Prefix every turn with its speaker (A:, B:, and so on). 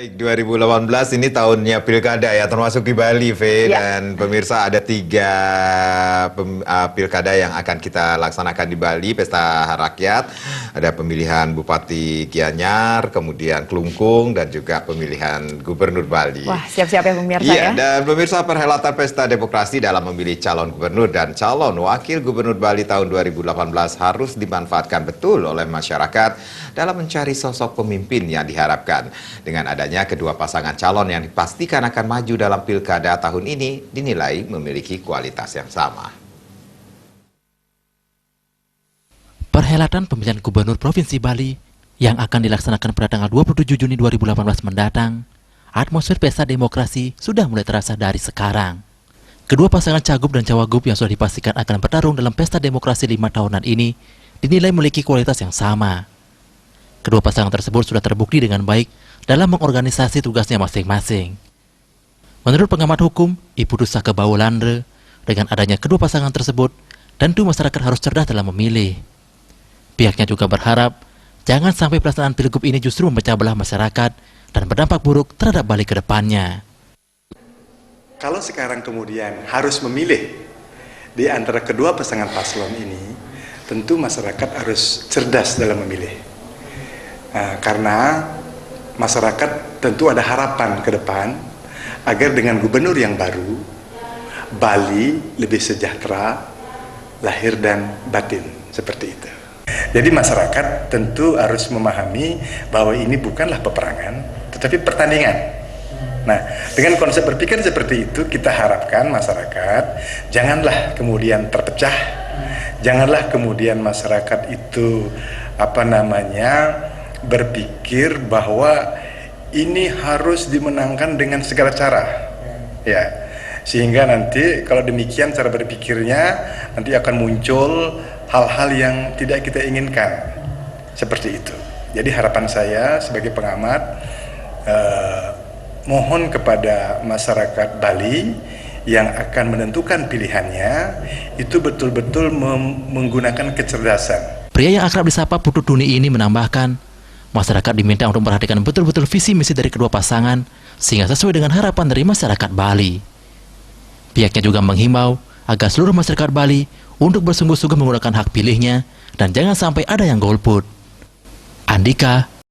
A: Baik, 2018 ini tahunnya pilkada ya, termasuk di Bali, Ve.
B: Ya.
A: Dan pemirsa ada 3 pilkada yang akan kita laksanakan di Bali, Pesta Rakyat. Ada pemilihan Bupati Gianyar, kemudian Klungkung, dan juga pemilihan Gubernur Bali.
B: Wah, siap-siap ya pemirsa
A: Iya,
B: ya.
A: dan pemirsa, perhelatan Pesta Demokrasi dalam memilih calon gubernur dan calon wakil gubernur Bali tahun 2018 harus dimanfaatkan betul oleh masyarakat dalam mencari sosok pemimpin yang diharapkan. Dengan adanya kedua pasangan calon yang dipastikan akan maju dalam pilkada tahun ini dinilai memiliki kualitas yang sama.
C: Perhelatan pemilihan gubernur Provinsi Bali yang akan dilaksanakan pada tanggal 27 Juni 2018 mendatang, atmosfer pesta demokrasi sudah mulai terasa dari sekarang. Kedua pasangan cagup dan cawagup yang sudah dipastikan akan bertarung dalam pesta demokrasi 5 tahunan ini dinilai memiliki kualitas yang sama. Kedua pasangan tersebut sudah terbukti dengan baik dalam mengorganisasi tugasnya masing-masing. Menurut pengamat hukum, Ibu Dusa Kebaulandre, dengan adanya kedua pasangan tersebut, tentu masyarakat harus cerdas dalam memilih. Pihaknya juga berharap jangan sampai pelaksanaan pilgub ini justru memecah belah masyarakat dan berdampak buruk terhadap Bali ke depannya.
D: Kalau sekarang kemudian harus memilih di antara kedua pasangan paslon ini, tentu masyarakat harus cerdas dalam memilih. Karena masyarakat tentu ada harapan ke depan agar dengan gubernur yang baru, Bali lebih sejahtera, lahir dan batin, seperti itu. Jadi masyarakat tentu harus memahami bahwa ini bukanlah peperangan, tetapi pertandingan. Nah, dengan konsep berpikir seperti itu, kita harapkan masyarakat janganlah kemudian terpecah, janganlah kemudian masyarakat itu berpikir bahwa ini harus dimenangkan dengan segala cara, ya, sehingga nanti kalau demikian cara berpikirnya nanti akan muncul hal-hal yang tidak kita inginkan, seperti itu. Jadi harapan saya sebagai pengamat, mohon kepada masyarakat Bali yang akan menentukan pilihannya itu betul-betul menggunakan kecerdasan.
C: Pria yang akrab disapa Putu Duni ini menambahkan, masyarakat diminta untuk memperhatikan betul-betul visi misi dari kedua pasangan sehingga sesuai dengan harapan dari masyarakat Bali. Pihaknya juga menghimbau agar seluruh masyarakat Bali untuk bersungguh-sungguh menggunakan hak pilihnya dan jangan sampai ada yang golput. Andika,